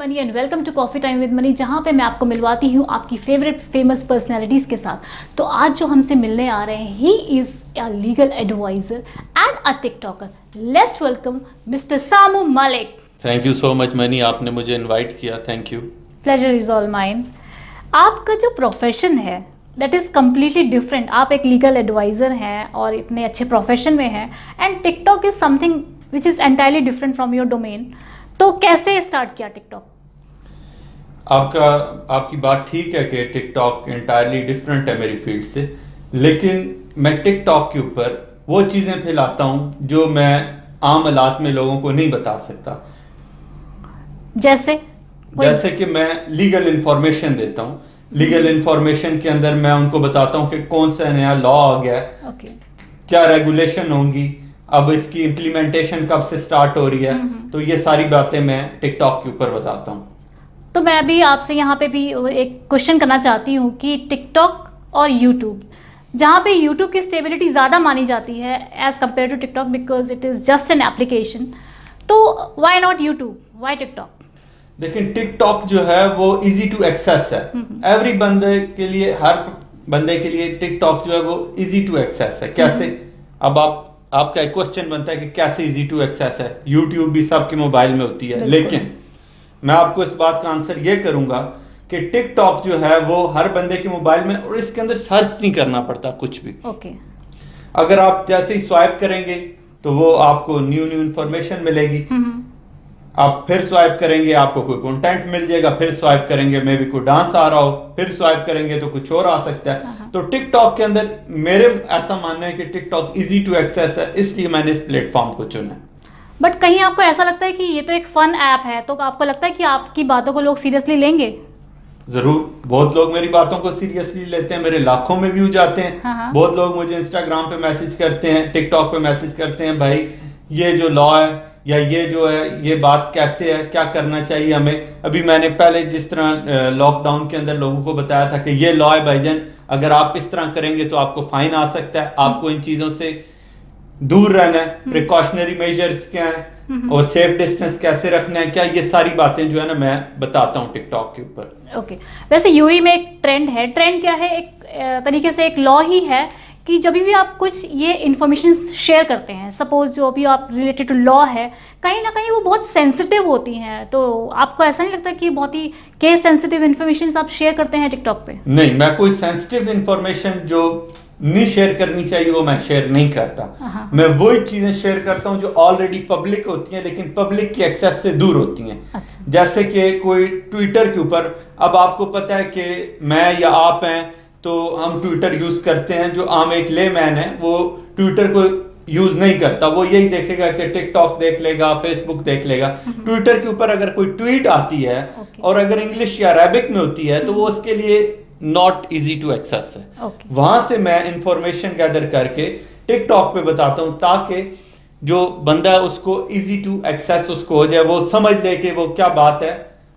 Money and welcome to coffee time with Mani, जहाँ पे मैं आपको मिलवाती हूँ आपकी फेवरेट फेमस पर्सनैलिटीज़ के साथ। तो आज जो हमसे मिलने आ रहे हैं, he is a legal adviser and a TikToker. Let's welcome mister Samu Malik. Thank you so much Mani, आपने मुझे इनवाइट किया, thank you. Pleasure is all mine. आपका जो प्रोफेशन है दैट इज़ कम्प्लीटली डिफरेंट। आप एक लीगल एडवाइज़र हैं और इतने अच्छे प्रोफेशन में हैं, and TikTok is something which is entirely different from your domain. तो कैसे स्टार्ट किया टिकटॉक? आपकी बात ठीक है कि टिकटॉक इंटायरली डिफरेंट है मेरी फील्ड से, लेकिन मैं टिकटॉक के ऊपर वो चीज़ें फैलाता हूँ जो मैं आम हालात में लोगों को नहीं बता सकता। जैसे कि मैं लीगल इंफॉर्मेशन देता हूँ। लीगल इंफॉर्मेशन के अंदर मैं उनको बताता हूँ कि कौन सा नया लॉ आ गया है, क्या रेगुलेशन होंगी, अब इसकी इम्प्लीमेंटेशन कब से स्टार्ट हो रही है। तो ये सारी बातें मैं टिकटॉक के ऊपर बताता हूँ। तो मैं भी आपसे यहाँ पे भी एक क्वेश्चन करना चाहती हूँ कि टिकटॉक और यूट्यूब, जहाँ पे यूट्यूब की स्टेबिलिटी ज़्यादा मानी जाती है as compare to TikTok because it is just an application, तो why not YouTube, why TikTok? लेकिन टिकटॉक जो है वो इजी टू एक्सेस है। एवरी बंदे के लिए, हर बंदे के लिए टिकटॉक जो है वो इजी टू एक्सेस है। कैसे? अब आपका एक क्वेश्चन बनता है कि कैसे इजी टू एक्सेस है? यूट्यूब भी सबके मोबाइल में होती है, लेकिन मैं आपको इस बात का आंसर ये करूंगा कि टिकटॉक जो है वो हर बंदे के मोबाइल में, और इसके अंदर सर्च नहीं करना पड़ता कुछ भी। अगर आप जैसे ही स्वाइप करेंगे तो वो आपको न्यू इंफॉर्मेशन मिलेगी। आप फिर स्वाइप करेंगे, आपको कोई कंटेंट मिल जाएगा, फिर स्वाइप करेंगे मे भी कोई डांस आ रहा हो, फिर स्वाइप करेंगे तो कुछ और आ सकता है। तो टिकटॉक के अंदर मेरे ऐसा मानना है कि टिकटॉक इजी टू एक्सेस है, इसलिए मैंने इस प्लेटफॉर्म को चुना। बट कहीं आपको ऐसा लगता है कि ये तो एक फन ऐप है, तो आपको लगता है कि आपकी बातों को लोग सीरियसली लेंगे? जरूर, बहुत लोग मेरी बातों को सीरियसली लेते हैं, मेरे लाखों में व्यू जाते हैं। बहुत लोग मुझे इंस्टाग्राम पे मैसेज करते हैं, टिकटॉक पे मैसेज करते हैं, भाई ये जो लॉ है या ये जो है ये बात कैसे है, क्या करना चाहिए हमें। अभी मैंने पहले जिस तरह लॉकडाउन के अंदर लोगों को बताया था कि ये लॉ है भाईजान, अगर आप इस तरह करेंगे तो आपको फाइन आ सकता है, आपको इन चीजों से दूर रहना है, प्रिकॉशनरी मेजर्स क्या है और सेफ डिस्टेंस कैसे रखना है, क्या ये सारी बातें जो है ना मैं बताता हूँ टिकटॉक के ऊपर। ओके। वैसे यूएई में एक ट्रेंड है, ट्रेंड क्या है, एक तरीके से एक लॉ ही है कि जब भी आप कुछ ये इन्फॉर्मेशन शेयर करते हैं, सपोज जो भी आप रिलेटेड टू लॉ है, कहीं ना कहीं वो बहुत सेंसिटिव होती हैं, तो आपको ऐसा नहीं लगता कि बहुत ही केस सेंसिटिव इन्फॉर्मेशन आप शेयर करते हैं टिकटॉक पे? नहीं, मैं कोई सेंसिटिव इन्फॉर्मेशन जो नहीं शेयर करनी चाहिए वो मैं शेयर नहीं करता। मैं वही चीजें शेयर करता हूँ जो ऑलरेडी पब्लिक होती हैं, लेकिन पब्लिक की एक्सेस से दूर होती हैं। अच्छा। जैसे कि कोई ट्विटर के ऊपर, अब आपको पता है कि मैं या आप हैं तो हम ट्विटर यूज करते हैं, जो आम एक लेमैन है वो ट्विटर को यूज नहीं करता, वो यही देखेगा कि टिकटॉक देख लेगा, फेसबुक देख लेगा। ट्विटर के ऊपर अगर कोई ट्वीट आती है और अगर इंग्लिश या अरेबिक में होती है तो वो उसके लिए नॉट इजी टू एक्सेस है। वहां से मैं इंफॉर्मेशन गैदर करके टिकटॉक पे बताता हूं ताकि जो बंदा है उसको इजी टू एक्सेस उसको हो जाए, वो समझ ले कि वो क्या बात है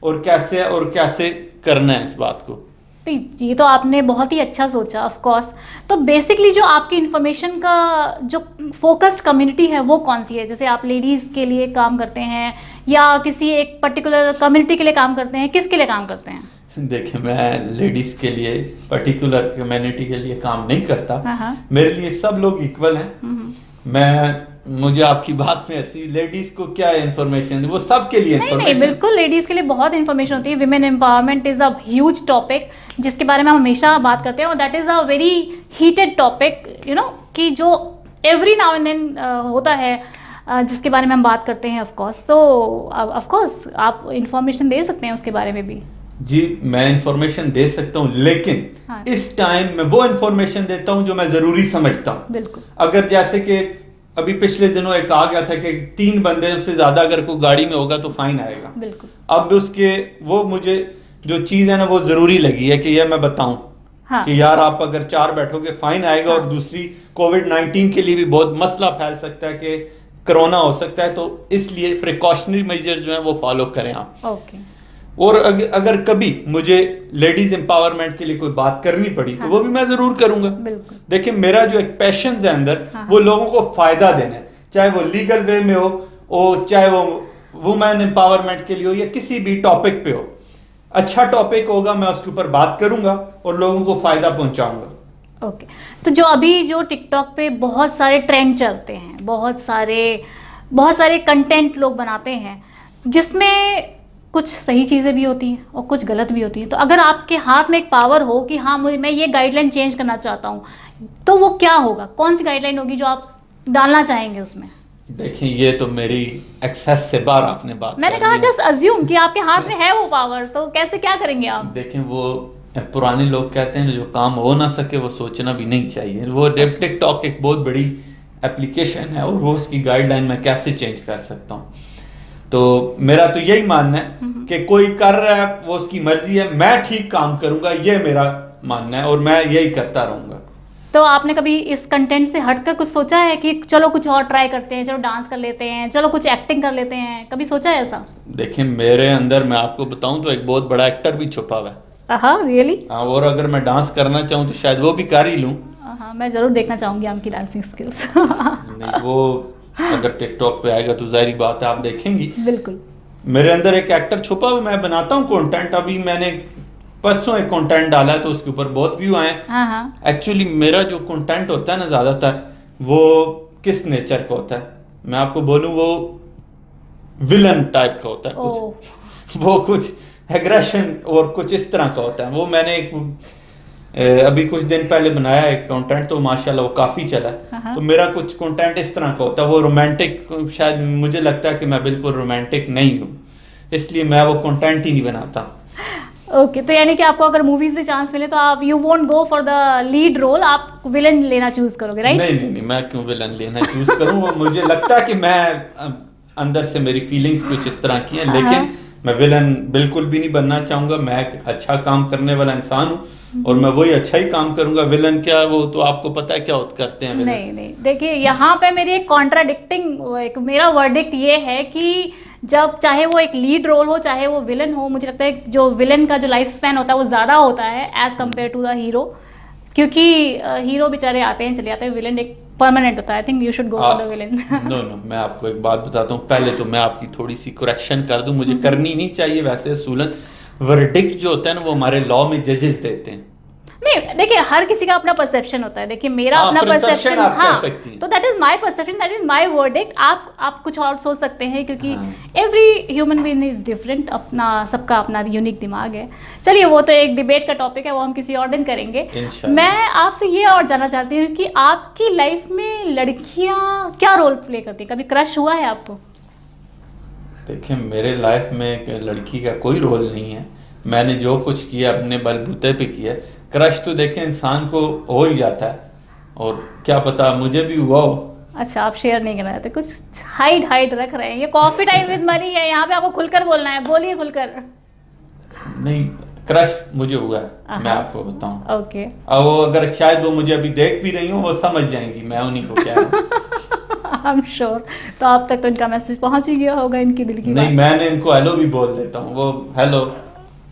और कैसे करना है इस बात को। तो ये तो आपने बहुत ही अच्छा सोचा, ऑफ कोर्स। तो बेसिकली जो आपकी इन्फॉर्मेशन का जो फोकस्ड कम्युनिटी है वो कौन सी है? जैसे आप लेडीज़ के लिए काम करते हैं या किसी एक पर्टिकुलर कम्युनिटी के लिए काम करते हैं, किसके लिए काम करते हैं? देखिए, मैं लेडीज के लिए, पर्टिकुलर कम्युनिटी के लिए काम नहीं करता। मेरे लिए सब लोग इक्वल हैं। मुझे आपकी बात में ऐसी लेडीज को क्या इन्फॉर्मेशन, वो सबके लिए नहीं, बिल्कुल लेडीज के लिए बहुत इन्फॉर्मेशन होती है। Women empowerment is a huge topic जिसके बारे में हम हमेशा बात करते हैं, और that is a very heated topic, you know, कि जो एवरी नाउ एंड देन होता है, जिसके बारे में हम बात करते हैं ऑफ कोर्स। तो ऑफ कोर्स आप इंफॉर्मेशन दे सकते हैं उसके बारे में भी। जी, मैं इंफॉर्मेशन दे सकता हूँ, लेकिन इस टाइम मैं वो इंफॉर्मेशन देता हूँ जो मैं जरूरी समझता हूँ। बिल्कुल। अगर जैसे कि अभी पिछले दिनों एक आ गया था कि 3 बंदे से ज्यादा अगर कोई गाड़ी में होगा तो फाइन आएगा। बिल्कुल। अब उसके वो मुझे जो चीज है ना वो जरूरी लगी है कि ये मैं बताऊं कि यार आप अगर 4 बैठोगे फाइन आएगा। और दूसरी, कोविड-19 के लिए भी बहुत मसला फैल सकता है कि कोरोना हो सकता है, तो इसलिए प्रिकॉशनरी मेजर जो है वो फॉलो करें आप। ओके। और अगर कभी मुझे लेडीज एम्पावरमेंट के लिए कोई बात करनी पड़ी तो वो भी मैं जरूर करूंगा। बिल्कुल। देखिए, मेरा जो एक पैशन है अंदर, वो लोगों को फायदा देना है, चाहे वो लीगल वे में हो, चाहे वो वुमेन एम्पावरमेंट के लिए हो या किसी भी टॉपिक पे हो, अच्छा टॉपिक होगा मैं उसके ऊपर बात करूंगा और लोगों को फायदा पहुंचाऊंगा। ओके तो जो अभी जो टिकटॉक पे बहुत सारे ट्रेंड चलते हैं, बहुत सारे कंटेंट लोग बनाते हैं, जिसमें कुछ सही चीज़ें भी होती हैं और कुछ गलत भी होती हैं। तो अगर आपके हाथ में एक पावर हो कि हाँ मैं ये गाइडलाइन चेंज करना चाहता हूँ, तो वो क्या होगा? कौन सी गाइडलाइन होगी जो आप डालना चाहेंगे उसमें? देखिए ये तो मेरी एक्सेस से बाहर आपने बात मैंने कर कहा ली है। जस्ट अज्यूम कि आपके हाथ में है वो पावर, तो कैसे क्या करेंगे आप? देखें वो पुराने लोग कहते हैं जो काम हो ना सके वो सोचना भी नहीं चाहिए। वो टिकटॉक एक बहुत बड़ी एप्लीकेशन है और वो उसकी गाइडलाइन मैं कैसे चेंज कर सकता हूँ। तो मेरा तो यही मानना है कि कोई कर रहा है वो उसकी मर्जी है, मैं ठीक काम करूंगा, ये मेरा मानना है और मैं यही करता रहूंगा। तो आपने कभी इस कंटेंट से हटकर कुछ सोचा है कि चलो कुछ और ट्राई करते हैं, चलो डांस कर लेते हैं, चलो कुछ एक्टिंग कर लेते हैं? कभी सोचा है ऐसा? देखिए मेरे अंदर मैं आपको बताऊं तो एक बहुत बड़ा एक्टर भी छुपा हुआ है। हाँ रियली? हाँ, और अगर मैं डांस करना चाहूँ तो शायद वो भी कर ही लूँ। हाँ मैं जरूर देखना चाहूंगी आपकी डांसिंग स्किल्स। नहीं वो अगर टिकटॉक पे आएगा तो जाहिर बात है आप देखेंगी। बिल्कुल। मेरे अंदर एक एक्टर छुपा हुआ, मैं बनाता हूँ कंटेंट। अभी मैंने परसों एक कंटेंट डाला है तो उसके ऊपर बहुत व्यू आए। हाँ हाँ। एक्चुअली मेरा जो कंटेंट होता है ना ज्यादातर वो किस नेचर का होता है, मैं आपको बोलूं वो विलन टाइप का होता है कुछ। वो कुछ एग्रेशन और कुछ इस तरह का होता है। वो मैंने अभी कुछ दिन पहले बनाया एक कंटेंट तो माशाल्लाह वो काफी चला। तो मेरा कुछ कंटेंट इस तरह का होता है, वो रोमांटिक, शायद मुझे लगता है कि मैं बिल्कुल रोमांटिक नहीं हूँ, इसलिए मैं वो कंटेंट ही नहीं बनाता। ओके तो यानी कि आपको अगर मूवीज में चांस मिले तो आप you won't go for the lead role, आप विलन लेना चूज करोगे, राइट? नहीं नहीं नहीं, मैं क्यों विलन लेना चूज करूँ? वो मुझे लगता है कि मैं अंदर से मेरी फीलिंग्स कुछ इस तरह की हैं, लेकिन मैं विलन बिल्कुल भी नहीं बनना चाहूंगा। मैं एक अच्छा काम करने वाला इंसान हूँ और मैं वही अच्छा ही काम करूंगा। विलन क्या वो तो आपको पता है क्या करते हैं विलन। नहीं नहीं, देखिए यहाँ पे मेरी एक कॉन्ट्राडिक्टिंग एक मेरा वर्डिक्ट ये है कि जब चाहे वो एक लीड रोल हो चाहे वो विलन हो, मुझे लगता है जो विलन का जो लाइफ स्पैन होता है वो ज़्यादा होता है as compare to the hero, क्योंकि हीरो बेचारे आते हैं चले जाते हैं, विलन एक परमानेंट होता है। I think you should go for the villain. No no, मैं आपको एक बात बताता हूँ, पहले तो मैं आपकी थोड़ी सी करेक्शन कर दूं, मुझे करनी नहीं चाहिए वैसे असूलन। वर्डिक्ट जो होता है ना वो हमारे लॉ में जजेस देते हैं। नहीं देखिए हर किसी का अपना परसेप्शन होता है, देखिए मेरा अपना परसेप्शन, हाँ तो that is my perception, that is my verdict. आप कुछ और सोच सकते हैं क्योंकि every human being is different, अपना सबका अपना यूनिक दिमाग है। चलिए वो तो एक डिबेट का टॉपिक है, वो हम किसी और दिन करेंगे। मैं आपसे ये और जानना चाहती हूँ कि आपकी लाइफ में लड़कियाँ क्या रोल प्ले करती हैं? कभी क्रश हुआ है आपको? देखिए मेरे लाइफ में एक लड़की का कोई रोल नहीं है, मैंने जो कुछ किया अपने बलबूते पे किया। क्रश तो देखें इंसान को हो ही जाता है और क्या पता मुझे भी हुआ हो। अच्छा आप शेयर नहीं करना चाहते, कुछ हाइड रख रहे हैं? ये कॉफी टाइम विद मनी है, यहाँ पे आपको खुलकर बोलना है, बोलिए खुलकर। नहीं क्रश मुझे हुआ है, मैं आपको बताऊं। ओके अब वो अगर शायद वो मुझे अभी देख भी रही हो वो समझ जाएंगी मैं उन्हीं को क्या है। I am sure. तो आप तक तो इनका मैसेज पहुंच ही गया होगा, इनकी दिल की नहीं मैंने इनको हेलो भी बोल देता हूँ, वो हेलो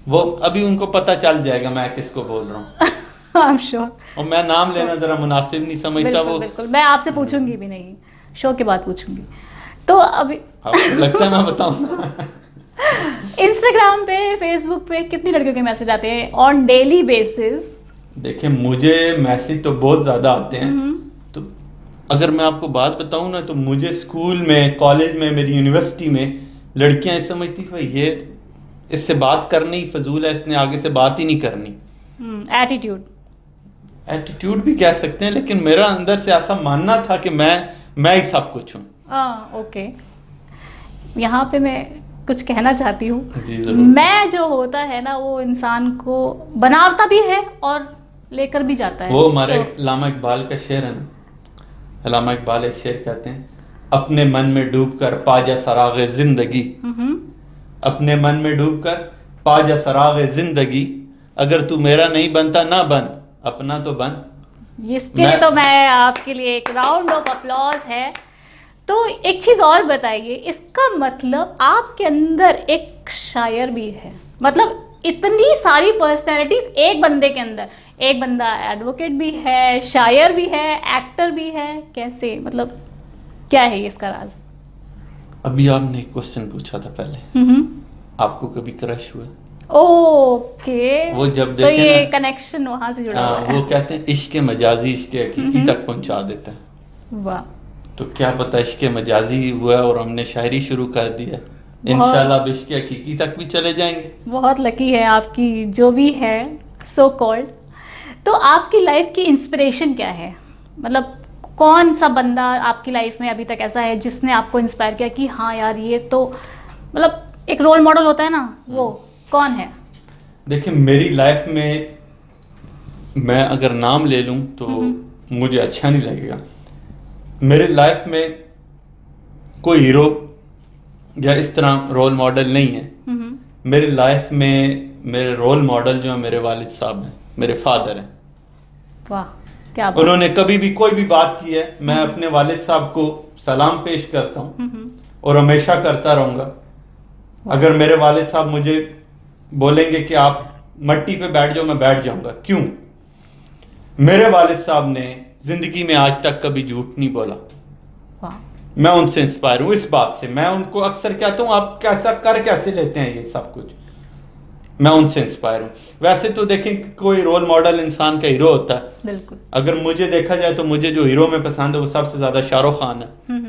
वो अभी उनको पता चल जाएगा मैं किसको बोल रहा हूँ। I am sure. और मैं नाम लेना जरा मुनासिब नहीं समझता। बिल्कुल, वो बिल्कुल मैं आपसे पूछूंगी भी नहीं, शो के बाद पूछूंगी। तो अभी आपको लगता है मैं बताऊंगा? इंस्टाग्राम पे फेसबुक पे कितनी लड़कियों के मैसेज आते हैं ऑन डेली बेसिस? देखिए मुझे मैसेज तो बहुत ज्यादा आते हैं। तो अगर मैं आपको बात बताऊं ना तो मुझे स्कूल में, कॉलेज में, मेरी यूनिवर्सिटी में लड़कियां समझती भाई ये इससे बात करनी फजूल है, इसने आगे से बात ही नहीं करनी। एटीट्यूड भी कह सकते हैं, लेकिन मेरा अंदर से ऐसा मानना था कि मैं ही सब कुछ हूँ। ओके यहाँ पे मैं कुछ कहना चाहती हूँ। जी जरूर। मैं जो होता है ना वो इंसान को बनाता भी है और लेकर भी जाता है। वो हमारे अल्लामा इकबाल का शेर है ना, अल्लामा इकबाल एक शेर कहते हैं, अपने मन में डूबकर पा जा सरागे जिंदगी, अपने मन में डूबकर पा जा सरागे जिंदगी, अगर तू मेरा नहीं बनता ना बन, अपना तो बन। इसके लिए तो मैं आपके लिए एक राउंड ऑफ अपलॉज है। तो एक चीज और बताइए, इसका मतलब आपके अंदर एक शायर भी है? मतलब इतनी सारी पर्सनैलिटीज एक बंदे के अंदर, एक बंदा एडवोकेट भी है, शायर भी है, एक्टर भी है, कैसे? मतलब क्या है इसका राज? अभी आपने एक क्वेश्चन पूछा था पहले, हम्म। आपको कभी क्रश हुआ? ओके, वो जब तो देखे ये ना, कनेक्शन वहां से जुड़ा हुआ वो है। कहते हैं इश्क मजाजी इश्क हकीकी तक पहुंचा देता है। वाह, तो क्या पता इश्क मजाजी हुआ और हमने शायरी शुरू कर दी है, बहुत- इंशाल्लाह अब इश्क हकीकी तक भी चले जाएंगे। बहुत लकी है आपकी जो भी है सो कॉल्ड। तो आपकी लाइफ की इंस्पिरेशन क्या है? मतलब कौन सा बंदा आपकी लाइफ में अभी तक ऐसा है जिसने आपको इंस्पायर किया कि हाँ यार ये तो, मतलब एक रोल मॉडल होता है ना, वो कौन है? देखिए मेरी लाइफ में मैं अगर नाम ले लूं तो मुझे अच्छा नहीं लगेगा। मेरी लाइफ में कोई हीरो या इस तरह रोल मॉडल नहीं है। मेरी लाइफ में मेरे रोल मॉडल जो है मेरे वालिद साहब हैं, मेरे फादर हैं। वाह, क्या बात। उन्होंने कभी भी कोई भी बात की है, मैं अपने वालिद साहब को सलाम पेश करता हूँ और हमेशा करता रहूंगा। अगर मेरे वालिद साहब मुझे बोलेंगे कि आप मट्टी पे बैठ जाओ, मैं बैठ जाऊंगा। क्यों? मेरे वालिद साहब ने जिंदगी में आज तक कभी झूठ नहीं बोला। वाह, मैं उनसे इंस्पायर हूं इस बात से। मैं उनको अक्सर कहता हूं आप कैसा कर कैसे लेते हैं ये सब कुछ, मैं उनसे इंस्पायर हूं। वैसे तो देखें कि कोई रोल मॉडल इंसान का हीरो होता है। बिल्कुल। अगर मुझे देखा जाए तो मुझे जो हीरो में पसंद है वो सबसे ज्यादा शाहरुख खान है।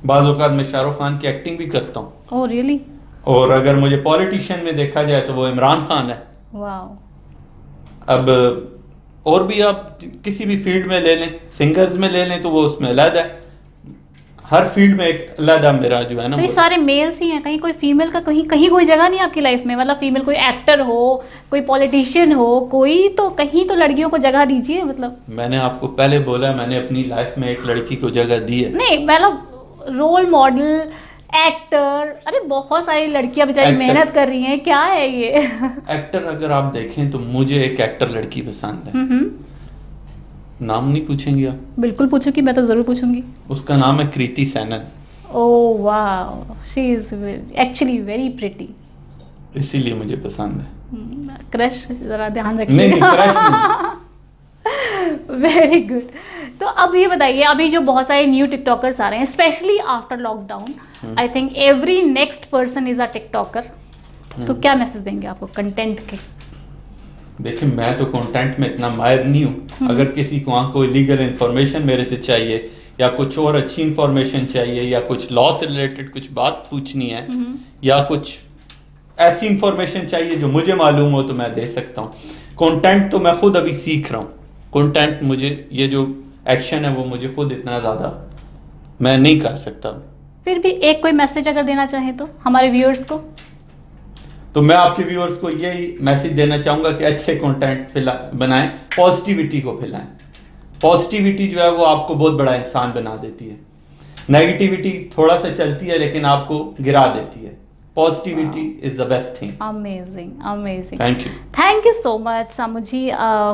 बाज़ औक़ात मैं शाहरुख खान की एक्टिंग भी करता हूँ। Oh really? और अगर मुझे पॉलिटिशियन में देखा जाए तो वो इमरान खान है। वाह। अब और भी आप किसी भी फील्ड में ले लें, सिंगर्स में ले लें तो वो उसमें अलग है। हर फील्ड में एक अलग मेरा जो है ना। तो ये सारे मेल्स ही हैं, कहीं कोई फीमेल का कहीं कहीं कोई जगह नहीं है आपकी लाइफ में? मतलब फीमेल कोई एक्टर हो, कोई पॉलिटिशियन हो, कोई तो कहीं तो लड़कियों को जगह दीजिए। मतलब मैंने आपको पहले बोला मैंने अपनी लाइफ में एक लड़की को जगह दी है। नहीं, मतलब रोल मॉडल, एक्टर, अरे बहुत सारी लड़कियां बेचारी एक्टर। मेहनत कर रही हैं, क्या है ये? एक्टर अगर आप देखें तो मुझे एक एक्टर लड़की पसंद है। नाम नहीं पूछेंगे आप? बिल्कुल पूछूंगी, मैं तो जरूर पूछूंगी। उसका नाम है कृति सैनन। ओह वाह, she is actually very pretty. इसीलिए मुझे पसंद है। क्रश जरा ध्यान नहीं नहीं, रखिएगा। क्रश नहीं। Very good. तो अब ये बताइए, अभी जो बहुत सारे न्यू टिकटॉकर्स आ रहे हैं specially after lockdown, I think every next person is a TikToker. तो क्या मैसेज देंगे आपको कंटेंट के? देखिए मैं तो कंटेंट में इतना माहिर नहीं हूँ। अगर किसी को कोई लीगल इंफॉर्मेशन मेरे से चाहिए या कुछ और अच्छी इंफॉर्मेशन चाहिए या कुछ लॉ से रिलेटेड कुछ बात पूछनी है या कुछ ऐसी इंफॉर्मेशन चाहिए जो मुझे मालूम हो तो मैं दे सकता हूँ। कंटेंट तो मैं खुद अभी सीख रहा हूँ। कंटेंट मुझे ये जो एक्शन है वो मुझे खुद इतना ज़्यादा मैं नहीं कर सकता। फिर भी एक कोई मैसेज अगर देना चाहे तो हमारे व्यूअर्स को? तो मैं आपके व्यूअर्स को यही मैसेज देना चाहूंगा कि अच्छे कंटेंट बनाएं, पॉजिटिविटी को फैलाएं। पॉजिटिविटी जो है वो आपको बहुत बड़ा इंसान बना देती है। नेगेटिविटी थोड़ा सा चलती है लेकिन आपको गिरा देती है। Positivity is the best thing. Amazing, amazing. Thank you so much Samu ji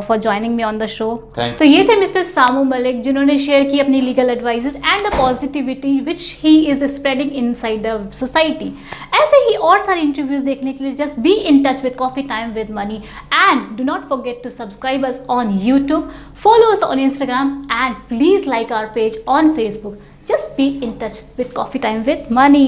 for joining me on the show. Thank तो ये थे मिस्टर सामू मलिक जिन्होंने शेयर की अपनी legal advices and the positivity which he is spreading inside the society. ऐसे ही और सारे इंटरव्यूज देखने के लिए just be in touch with coffee time with Mani and do not forget to subscribe us on YouTube, follow us on Instagram and please like our page on Facebook. Just be in touch with Coffee Time with Money.